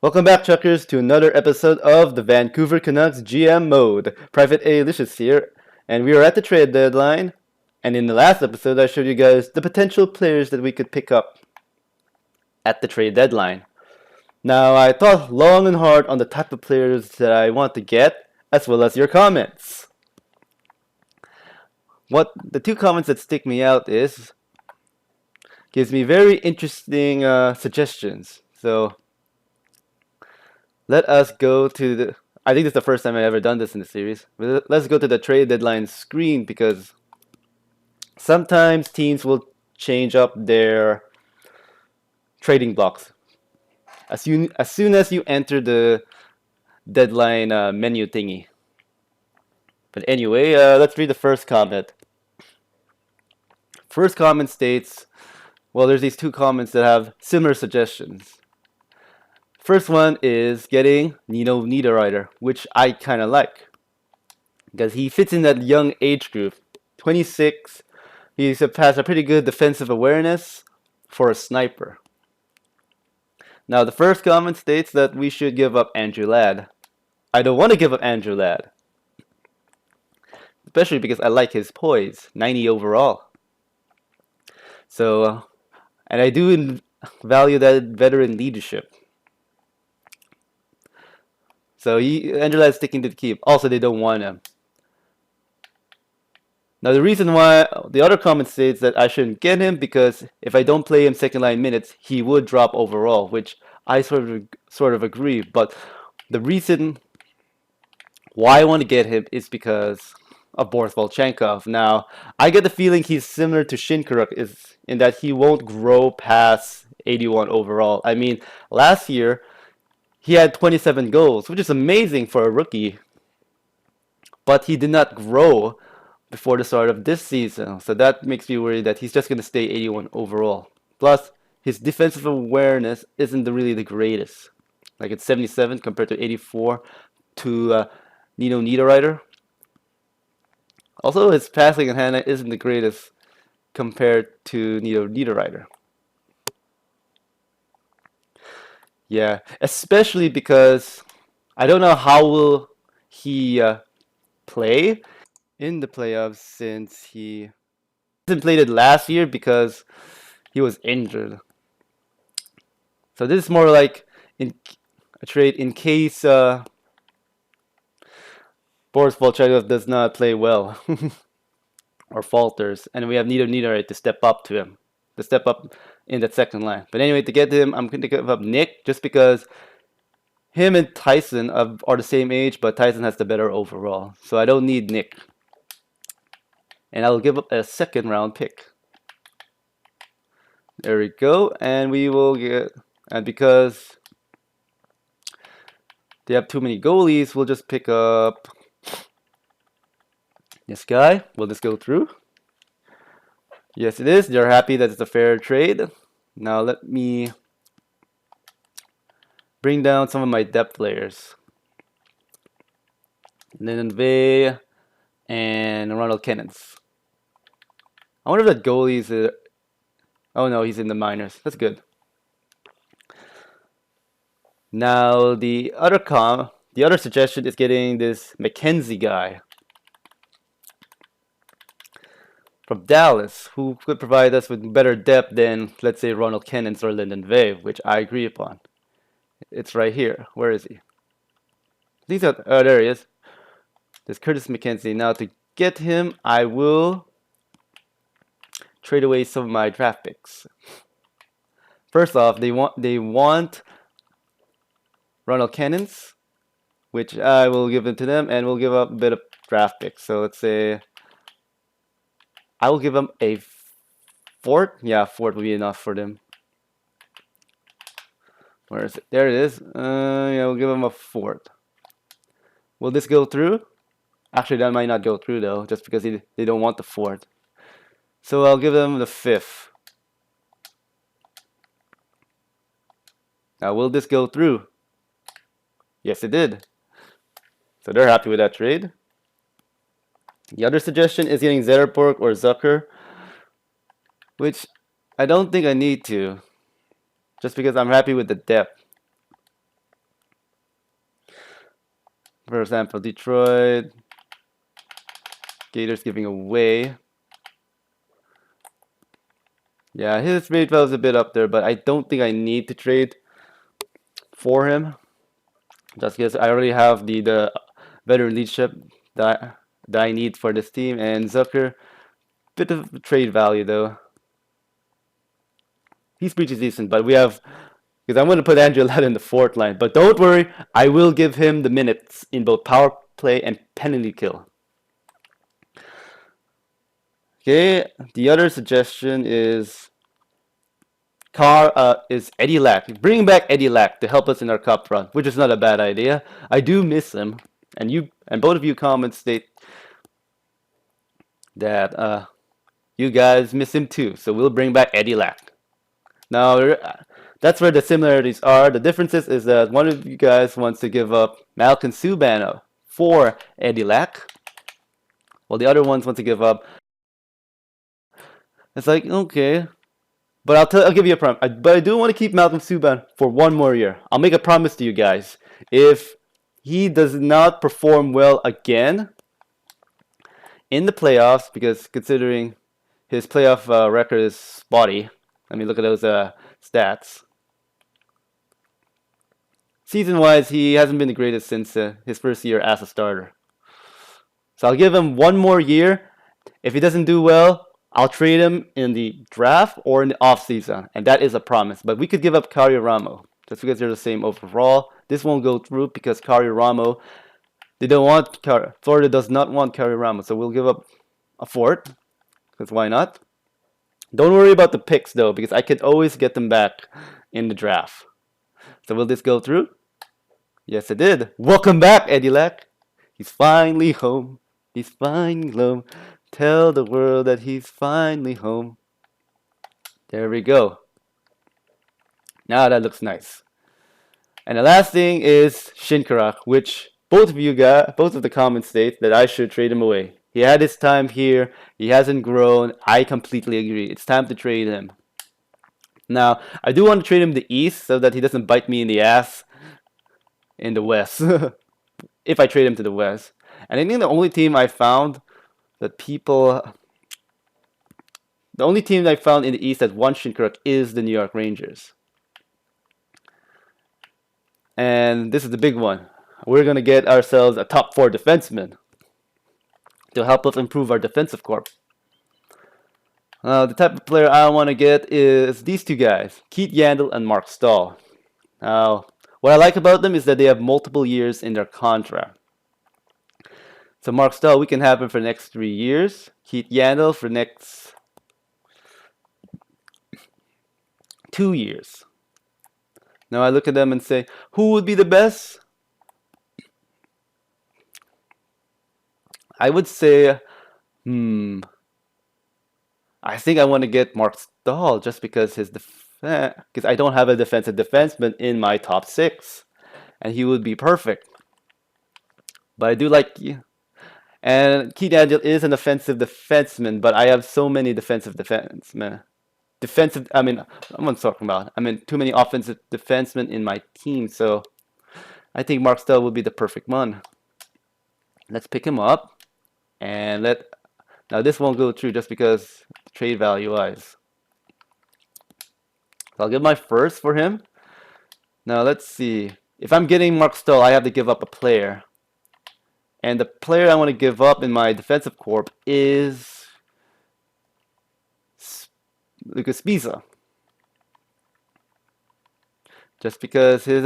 Welcome back, Chuckers, to another episode of the Vancouver Canucks GM Mode. Private A Licious here, and we are at the trade deadline. And in the last episode, I showed you guys the potential players that we could pick up at the trade deadline. Now, I thought long and hard on the type of players that I want to get, as well as your comments. What the two comments that stick me out is gives me very interesting suggestions. So let us go to the. I think this is the first time I've ever done this in the series. Let's go to the trade deadline screen because sometimes teams will change up their trading blocks as soon as you enter the deadline menu thingy. But anyway, let's read the first comment. First comment states, well, there's these two comments that have similar suggestions. First one is getting Nino Niederreiter, which I kind of like because he fits in that young age group. 26, he has a pretty good defensive awareness for a sniper. Now, the first comment states that we should give up Andrew Ladd. I don't want to give up Andrew Ladd, especially because I like his poise, 90 overall. So, and I do value that veteran leadership. So Andrew Ladd's sticking to the keep. Also, they don't want him. Now, the reason why the other comment states that I shouldn't get him because if I don't play him second line minutes, he would drop overall, which I sort of agree. But the reason why I want to get him is because of Boris Volchenkov. Now, I get the feeling he's similar to Shinkaruk is in that he won't grow past 81 overall. I mean, last year he had 27 goals, which is amazing for a rookie. But he did not grow before the start of this season. So that makes me worry that he's just going to stay 81 overall. Plus, his defensive awareness isn't really the greatest. Like it's 77 compared to 84 to Nino Niederreiter. Also, his passing and hand isn't the greatest compared to Nino Niederreiter. Yeah, especially because I don't know how will he play in the playoffs since he hasn't played it last year because he was injured. So this is more like a trade in case Boris Volchenkov does not play well or falters, and we have Nino Niederreiter to step up to him, to step up in that second line. But anyway, to get him, I'm going to give up Nick just because him and Tyson are the same age, but Tyson has the better overall. So I don't need Nick. And I'll give up a second round pick. There we go. And we will get, and because they have too many goalies, we'll just pick up this guy. Will this go through? Yes, it is. They're happy that it's a fair trade. Now let me bring down some of my depth players. Lindenvey and Ronald Kennens. I wonder if that goalie is oh no, he's in the minors. That's good. Now the other suggestion is getting this McKenzie guy from Dallas, who could provide us with better depth than, let's say, Ronald Kennens or Lyndon Vave, which I agree upon. It's right here. Where is he? Oh, there he is. There's Curtis McKenzie. Now to get him, I will trade away some of my draft picks. First off, they want Ronald Kennens, which I will give it to them, and we'll give up a bit of draft picks. So let's say I will give them a fort. Yeah, fort will be enough for them. Where is it? There it is. Yeah, we'll give them a fort. Will this go through? Actually, that might not go through though, just because they don't want the fort. So I'll give them the 5th. Now, will this go through? Yes, it did. So they're happy with that trade. The other suggestion is getting Zetterborg or Zucker, which I don't think I need to, just because I'm happy with the depth. For example, Detroit, Gators giving away. Yeah, his trade value is a bit up there, but I don't think I need to trade for him. Just because I already have the veteran leadership that I need for this team. And Zucker, bit of trade value though. He's pretty decent, but we have, because I'm going to put Andrew Ladd in the fourth line. But don't worry, I will give him the minutes in both power play and penalty kill. Okay, the other suggestion is Eddie Lack. Bringing back Eddie Lack to help us in our cup run, which is not a bad idea. I do miss him, and both of you comments state that you guys miss him too. So we'll bring back Eddie Lack. Now that's where the similarities are. The differences is that one of you guys wants to give up Malcolm Subban for Eddie Lack, while the other ones want to give up. It's like, okay, but I'll give you a promise. But I do want to keep Malcolm Subban for one more year. I'll make a promise to you guys. If he does not perform well again in the playoffs, because considering his playoff record is spotty. I mean, look at those stats. Season-wise, he hasn't been the greatest since his first year as a starter. So I'll give him one more year. If he doesn't do well, I'll trade him in the draft or in the offseason, and that is a promise. But we could give up Kari Ramo just because they're the same overall. This won't go through because Kari Ramo, they don't want Florida does not want Kari Ramo, so we'll give up a fourth because why not? Don't worry about the picks though, because I could always get them back in the draft. So will this go through? Yes, it did. Welcome back, Eddie Lack. He's finally home. He's finally home. Tell the world that he's finally home. There we go. Now that looks nice. And the last thing is Shinkarak, which both of the comments state that I should trade him away. He had his time here. He hasn't grown. I completely agree. It's time to trade him. Now, I do want to trade him to the East so that he doesn't bite me in the ass in the West. If I trade him to the West. And I think the only team I found that the only team I found in the East that won Shinkarak is the New York Rangers. And this is the big one. We're going to get ourselves a top 4 defenseman to help us improve our defensive corps. The type of player I want to get is these two guys, Keith Yandel and Mark Stahl. Now, what I like about them is that they have multiple years in their contract. So Mark Stahl, we can have him for the next 3 years. Keith Yandel for the next 2 years. Now I look at them and say, who would be the best? I would say, I think I want to get Mark Stahl just because because I don't have a defensive defenseman in my top 6, and he would be perfect. But I do like, and Keith Yandel is an offensive defenseman, but I have so many defensive defensemen. I'm not talking about. I mean, too many offensive defensemen in my team, so I think Mark Stahl would be the perfect one. Let's pick him up, and now this won't go through just because trade value wise. So I'll give my first for him. Now let's see. If I'm getting Mark Stahl, I have to give up a player. And the player I want to give up in my defensive corps is Lucas Biza. Just because his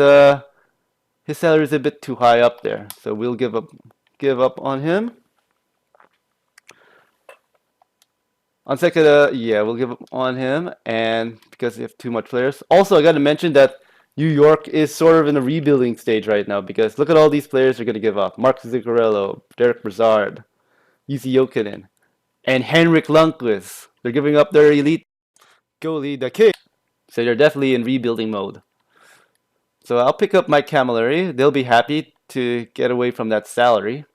salary is a bit too high up there. So we'll give up on him. On second, yeah, we'll give up on him, and because we have too much players. Also, I got to mention that New York is sort of in a rebuilding stage right now because look at all these players they're going to give up. Mark Zuccarello, Derek Brassard, Yuzi Jokinen, and Henrik Lundqvist. They're giving up their elite goalie, the kid. So they're definitely in rebuilding mode. So I'll pick up Mike Camilleri. They'll be happy to get away from that salary.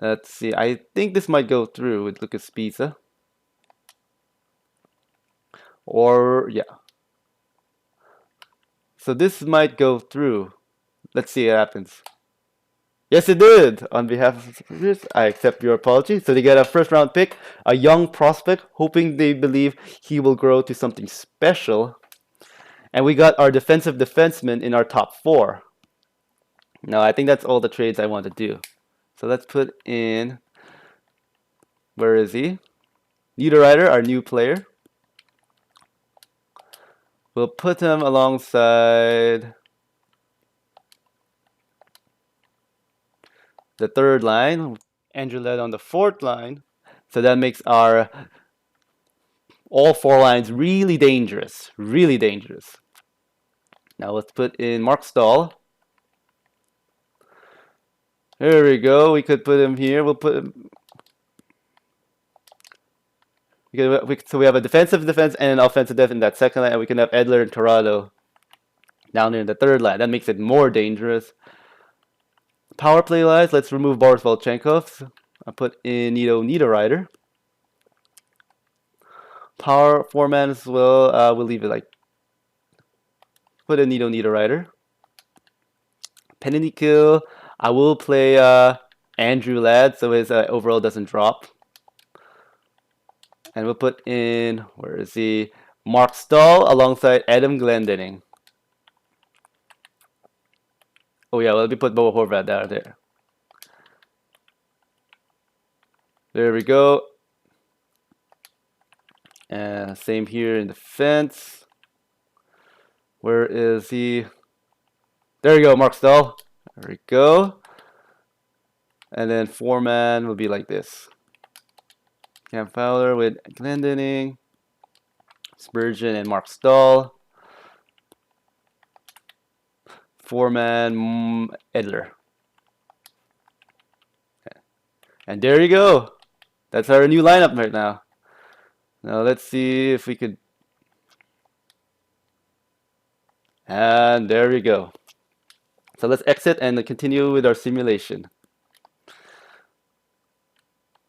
Let's see. I think this might go through with Lucas Pizza. Or, yeah. So this might go through. Let's see what happens. Yes, it did. On behalf of the Patriots, I accept your apology. So they get a first round pick, a young prospect, hoping they believe he will grow to something special. And we got our defensive defenseman in our top 4. Now, I think that's all the trades I want to do. So let's put in, where is he? Niederreiter, our new player. We'll put him alongside the third line. Andrew led on the fourth line. So that makes our all 4 lines really dangerous. Really dangerous. Now let's put in Mark Stahl. There we go. We could put him here. We'll put him. So we have a defensive defense and an offensive defense in that second line, and we can have Edler and Torado down there in the third line. That makes it more dangerous. Power play lines, let's remove Boris Volchenkov. I'll put in Nito Niederreiter. Power format as well, we'll leave it like, put in Nito Niederreiter. Penalty kill, I will play Andrew Ladd so his overall doesn't drop. And we'll put in, where is he? Mark Stahl alongside Adam Glendening. Oh yeah, let me put Bo Horvat down there. There we go. And same here in defense. Where is he? There you go, Mark Stahl. There we go. And then 4-man will be like this. Cam Fowler with Glendening, Spurgeon, and Mark Stahl. 4-man Edler. And there you go. That's our new lineup right now. Now let's see if we could. And there we go. So let's exit and continue with our simulation.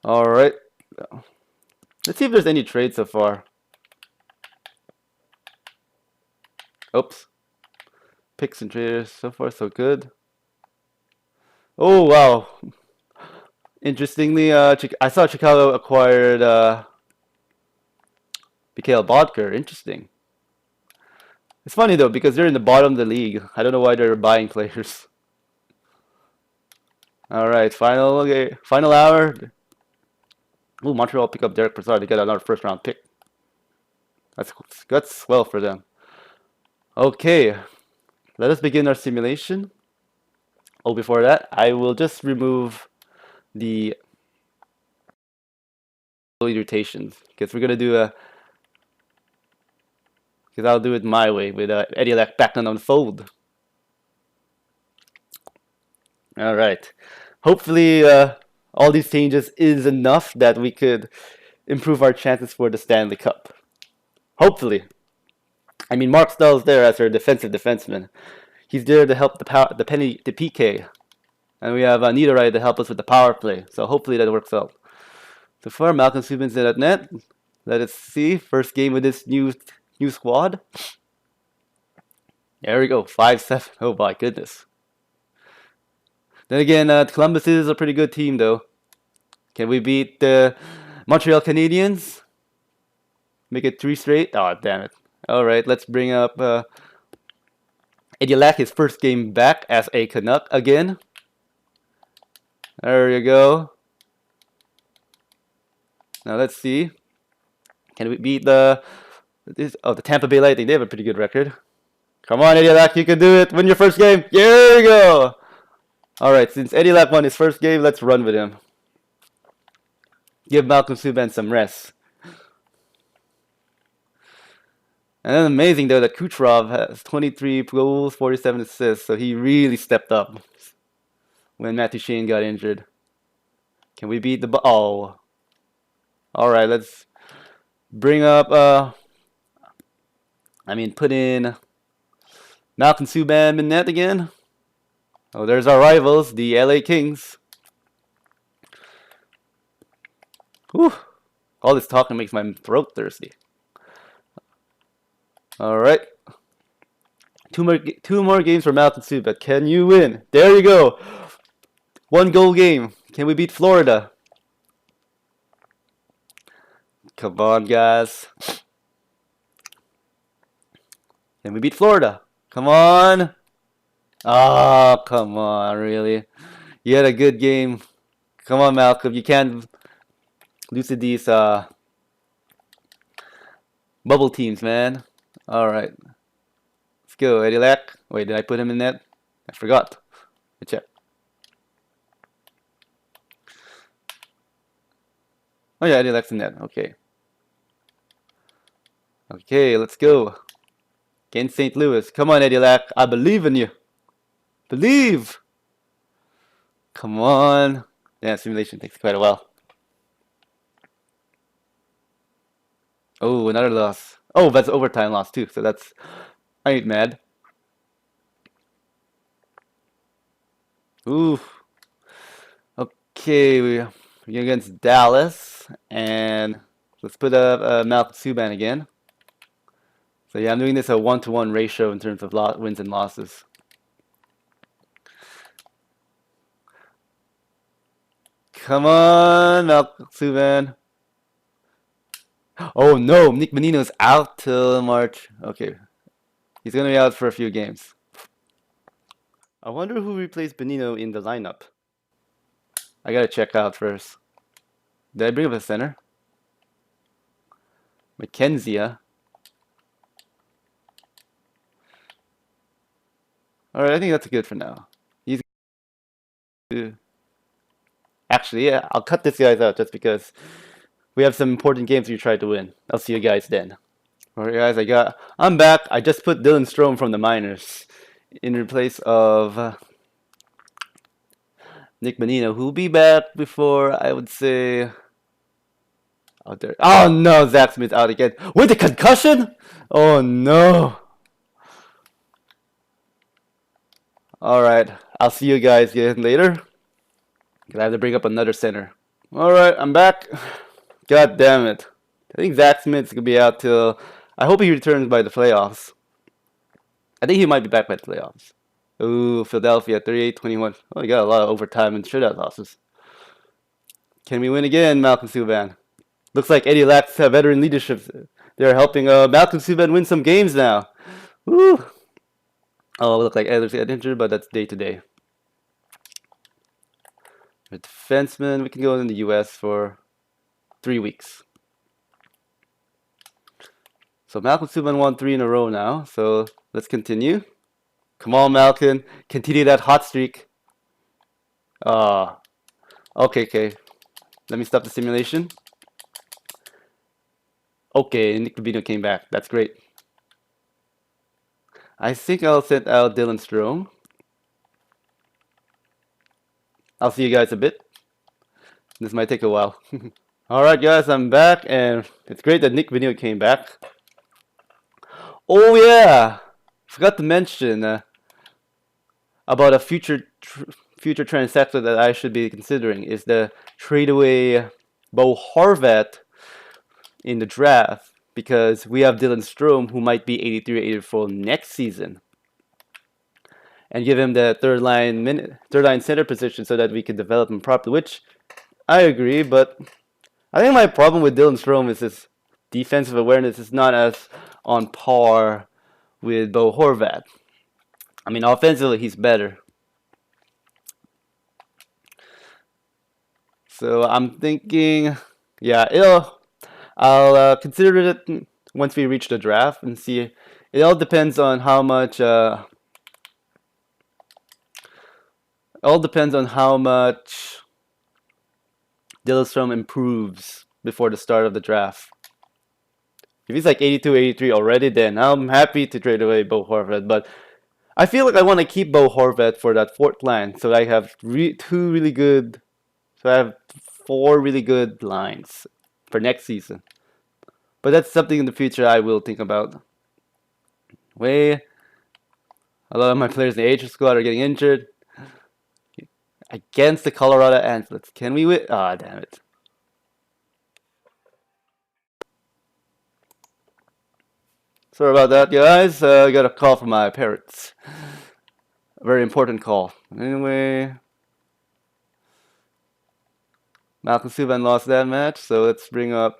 All right. Let's see if there's any trades so far. Oops. Picks and traders. So far, so good. Oh, wow. Interestingly, I saw Chicago acquired Mikhail Bodker. Interesting. It's funny, though, because they're in the bottom of the league. I don't know why they're buying players. All right, final hour. Ooh, Montreal pick up Derek Brassard. They get another first-round pick. That's well for them. Okay, let us begin our simulation. Oh, before that, I will just remove the rotations because we're gonna do because I'll do it my way with Eddie Lack back on the fold. All right. Hopefully, all these changes is enough that we could improve our chances for the Stanley Cup. Hopefully. I mean, Mark Stahl's there as our defensive defenseman. He's there to help the PK. And we have Niederreiter to help us with the power play. So hopefully that works out. So far, Malcolm Subban's in at net. Let us see. First game with this new squad. There we go. 5-7. Oh my goodness. Then again, Columbus is a pretty good team, though. Can we beat the Montreal Canadiens? Make it 3 straight? Oh, damn it. All right, let's bring up Eddie Lack, his first game back as a Canuck again. There you go. Now let's see. Can we beat the Tampa Bay Lightning? They have a pretty good record. Come on, Eddie Lack, you can do it. Win your first game. There you go. All right, since Eddie Lack won his first game, let's run with him. Give Malcolm Subban some rest. And then amazing though that Kucherov has 23 goals, 47 assists, so he really stepped up when Matthew Shane got injured. Can we beat the oh? All right, let's bring up. Put in Malcolm Subban in net again. Oh, there's our rivals, the LA Kings. Whew. All this talking makes my throat thirsty. All right. Two more games for Malcolm Subban. Can you win? There you go. 1 goal game. Can we beat Florida? Come on, guys. Can we beat Florida? Come on. Oh, come on, really? You had a good game. Come on, Malcolm. You can't lose to these bubble teams, man. All right. Let's go, Eddie Lack. Wait, did I put him in net? I forgot. Let's check. Oh yeah, Eddie Lack's in net. Okay. Okay, let's go. Against St. Louis. Come on, Eddie Lack. I believe in you. Believe. Come on. Yeah, simulation takes quite a while. Oh, another loss. Oh, that's overtime loss too. So that's I ain't mad. Ooh. Okay, we're against Dallas, and let's put up Malcolm Subban again. So yeah, I'm doing this a 1-to-1 ratio in terms of wins and losses. Come on, Malcolm Subban. Oh no, Nick Bonino's out till March. Okay, he's gonna be out for a few games. I wonder who replaced Bonino in the lineup. I gotta check out first. Did I bring up a center? McKenzie. Alright, I think that's good for now. He's actually, yeah, I'll cut this guys out just because we have some important games we tried to win. I'll see you guys then. Alright guys, I'm back. I just put Dylan Strome from the minors in place of Nick Bonino, who'll be back before, I would say, out there. Oh no, Zach Smith's out again with the concussion. Oh no. All right, I'll see you guys again later. I have to bring up another center. All right, I'm back. God damn it. I think Zach Smith's gonna be out till. I hope he returns by the playoffs. I think he might be back by the playoffs. Ooh, Philadelphia 38-21. Oh, you got a lot of overtime and shutout losses. Can we win again, Malcolm Subban? Looks like Eddie Lack's veteran leadership. They're helping Malcolm Subban win some games now. Woo! Oh, look like Eddie's injured, but that's day to day. A defenseman, we can go in the US for 3 weeks. So Malcolm Subban won 3 in a row now. So let's continue. Come on, Malcolm. Continue that hot streak. Okay. Let me stop the simulation. Okay, Nick Rubino came back. That's great. I think I'll send out Dylan Strome. I'll see you guys a bit. This might take a while. Alright guys, I'm back, and it's great that Nick Rubino came back. Oh yeah! Forgot to mention about a future transaction that I should be considering is the trade away Bo Horvat in the draft, because we have Dylan Strome, who might be 83 or 84 next season, and give him the third line center position so that we can develop him properly, which I agree, but I think my problem with Dylan Strome is his defensive awareness is not as on par with Bo Horvat. I mean, offensively, he's better. So I'm thinking, yeah, I'll consider it once we reach the draft and see. It all depends on how much. Dylan Strome improves before the start of the draft. If he's like 82, 83 already, then I'm happy to trade away Bo Horvat. But I feel like I want to keep Bo Horvat for that fourth line, so I have So I have 4 really good lines for next season. But that's something in the future I will think about. A lot of my players in the AHL squad are getting injured. Against the Colorado Antlers. Can we win? Ah, damn it. Sorry about that, guys. I got a call from my parents. A very important call. Anyway, Malcolm Subban lost that match, so let's bring up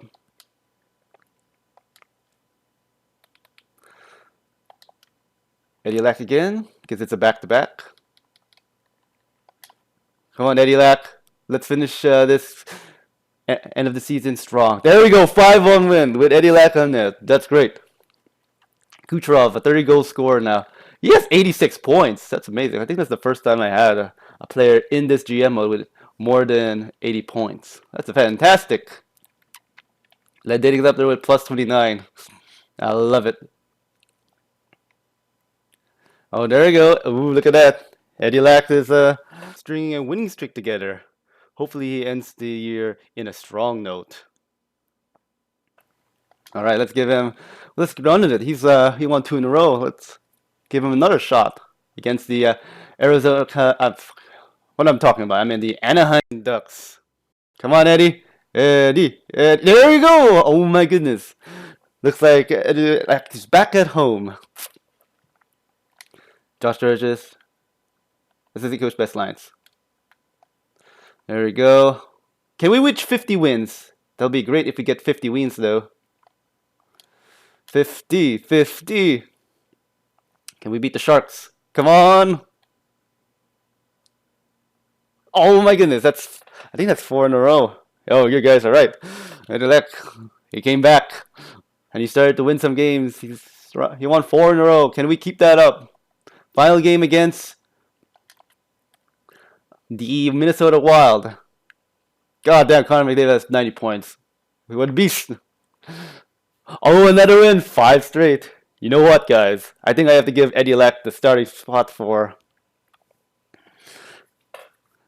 Eddie Lack again, because it's a back-to-back. Come on, Eddie Lack. Let's finish this end of the season strong. There we go, 5-1 win with Eddie Lack on net. That's great. Kucherov, a 30-goal scorer now. He has 86 points. That's amazing. I think that's the first time I had a player in this GM mode with more than 80 points. That's fantastic. Leddy's up there with plus 29. I love it. Oh, there we go. Ooh, look at that. Eddie Lack is stringing a winning streak together. Hopefully he ends the year in a strong note. All right, let's run with it. He won 2 in a row. Let's give him another shot against the Arizona. What I'm talking about? I mean the Anaheim Ducks. Come on, Eddie. Eddie. There we go. Oh my goodness. Looks like he's back at home. Josh Sturgis. Assistant coach best lines. There we go. Can we reach 50 wins? That'll be great if we get 50 wins though. 50. Can we beat the Sharks? Come on. Oh my goodness, I think that's 4 in a row. Oh, you guys are right. He came back and he started to win some games. He won 4 in a row. Can we keep that up? Final game against the Minnesota Wild. God damn, Connor McDavid has 90 points. What a beast. Oh, another win. 5 straight. You know what, guys? I think I have to give Eddie Lack the starting spot for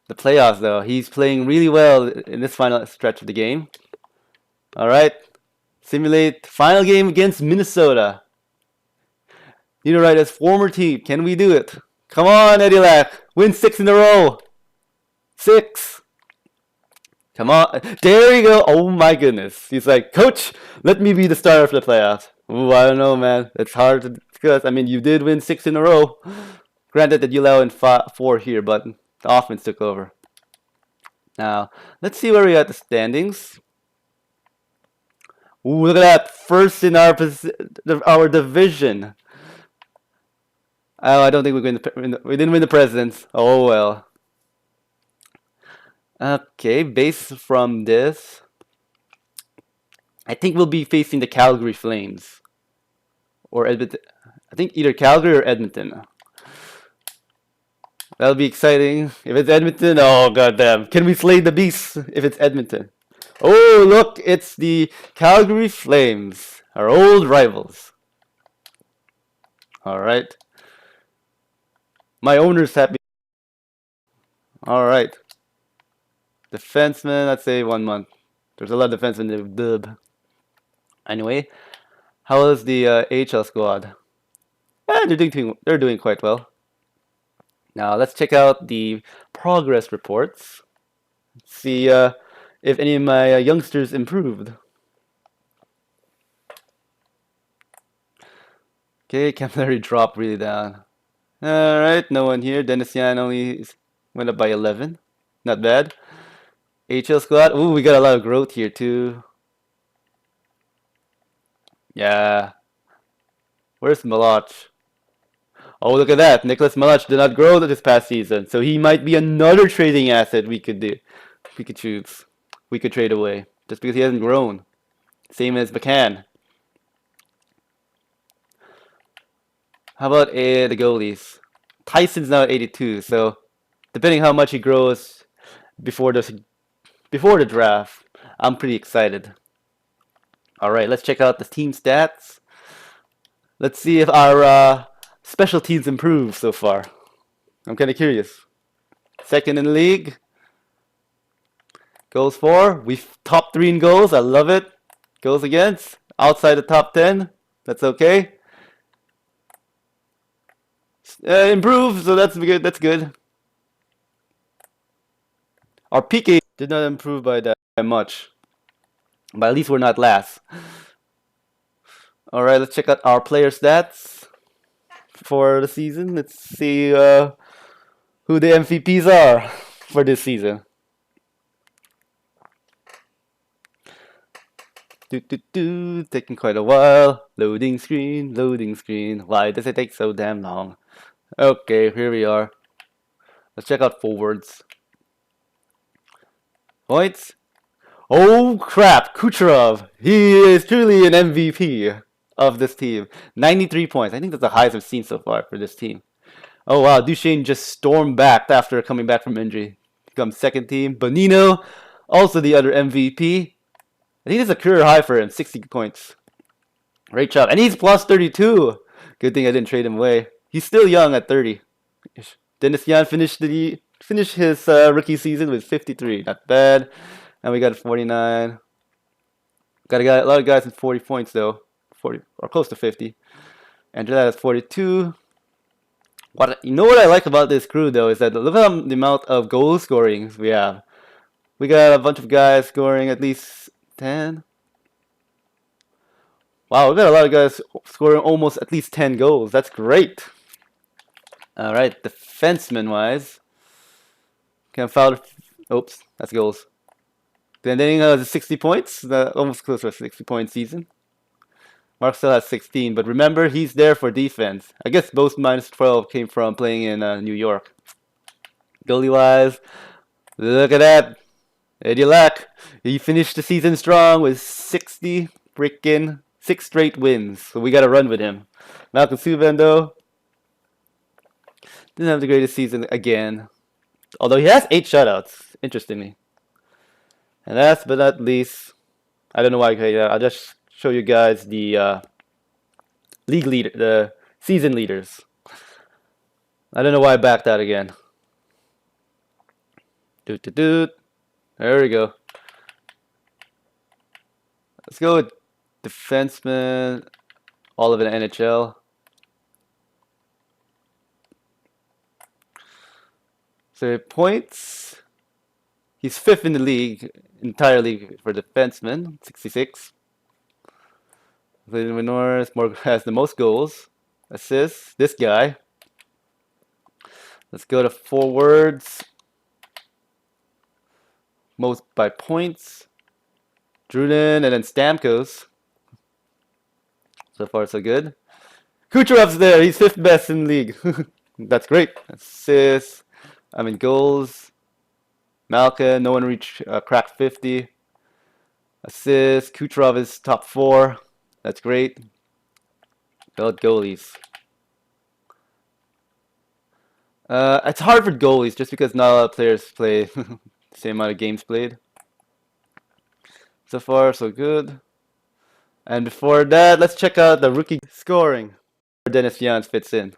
the playoffs, though. He's playing really well in this final stretch of the game. All right. Simulate final game against Minnesota. You know, right, as former team, can we do it? Come on, Eddie Lack. Win 6 in a row. 6. Come on. There you go. Oh, my goodness. He's like, Coach, let me be the starter for the playoffs. Ooh, I don't know, man. It's hard to discuss. I mean, you did win 6 in a row. Granted that you allowed in 4 here, but the offense took over. Now, let's see where we are at the standings. Ooh, look at that. First in our division. Oh, I don't think we didn't win the Presidents. Oh, well. Okay, based from this, I think we'll be facing the Calgary Flames. Or Edmonton. I think either Calgary or Edmonton. That'll be exciting. If it's Edmonton, oh goddamn. Can we slay the beast if it's Edmonton? Oh, look, it's the Calgary Flames, our old rivals. All right. My owner's happy. All right. Defenseman, I'd say 1 month. There's a lot of defensemen in the dub. Anyway, how is the AHL squad? They're doing quite well. Now let's check out the progress reports. See if any of my youngsters improved. Okay, Camilleri dropped really down. Alright, no one here. Dennis Yan only went up by 11. Not bad. HL squad. Ooh, we got a lot of growth here too. Yeah. Where's Malach? Oh, look at that. Nicholas Malach did not grow this past season. So he might be another trading asset we could do. We could choose. We could trade away. Just because he hasn't grown. Same as McCann. How about the goalies? Tyson's now at 82. So depending how much he grows before the draft, I'm pretty excited. Alright, let's check out the team stats. Let's see if our special teams improve so far. I'm kind of curious. Second in the league. Goals for. We've top 3 in goals. I love it. Goals against. Outside the top 10. That's okay. Improve, so that's good. That's good. Our PK did not improve by that much. But at least we're not last. All right, let's check out our player stats for the season. Let's see who the MVPs are for this season. Taking quite a while. Loading screen, loading screen. Why does it take so damn long? Okay, here we are. Let's check out forwards. Points. Oh crap, Kucherov. He is truly an MVP of this team. 93 points. I think that's the highest I've seen so far for this team. Oh wow, Duchesne just stormed back after coming back from injury. Becomes second team. Bonino, also the other MVP. I think it's a career high for him, 60 points. Great job. And he's plus 32. Good thing I didn't trade him away. He's still young at 30. Dennis Yan finished his rookie season with 53. Not bad. And we got 49. Got a lot of guys with 40 points though. 40 or close to 50. Andrew has 42. You know what I like about this crew though is that look at the amount of goal scoring we have. We got a bunch of guys scoring at least 10. Wow, we got a lot of guys scoring almost at least 10 goals. That's great. All right, defenseman wise, can foul. Oops, that's goals. Glendening has 60 points, almost close to a 60-point season. Mark still has 16, but remember, he's there for defense. I guess both minus 12 came from playing in New York. Goalie wise, look at that. Eddie Lack, he finished the season strong with 60 freaking 6 straight wins. So we got to run with him. Malcolm Subban, though, didn't have the greatest season again. Although he has 8 shutouts, interestingly. And last but not least, I don't know why. I'll just show you guys the league leader, the season leaders. I don't know why I backed out again. There we go. Let's go with defenseman, all of it in NHL. So points, he's 5th in the league, entire league for defenseman, 66. Norris has the most goals, assists. This guy. Let's go to forwards. Most by points. Drunin and then Stamkos. So far, so good. Kucherov's there. He's 5th best in the league. That's great. Assists. Goals. Malkin. No one cracked 50. Assists. Kucherov is top 4. That's great. Goalies. It's hard for goalies just because not a lot of players play the same amount of games played. So far, so good. And before that, let's check out the rookie scoring. Dennis Jans fits in.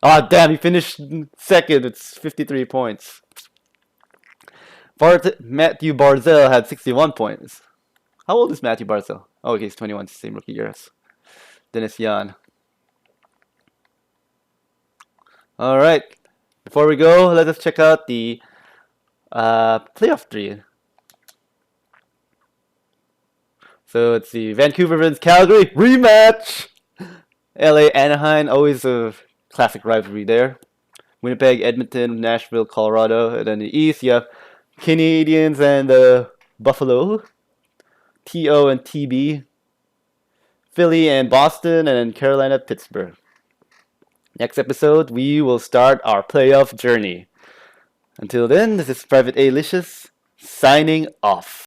Ah, damn, he finished 2nd. It's 53 points. Matthew Barzal had 61 points. How old is Matthew Barzal? Oh, okay, he's 21, same rookie year as Dennis Yan. All right, before we go, let us check out the playoff 3. So it's the Vancouver vs Calgary rematch. LA Anaheim, always a classic rivalry there. Winnipeg, Edmonton, Nashville, Colorado, and then the East you have Canadiens and Buffalo, TO and TB, Philly and Boston, and then Carolina, Pittsburgh. Next episode, we will start our playoff journey. Until then, this is Private A Licious signing off.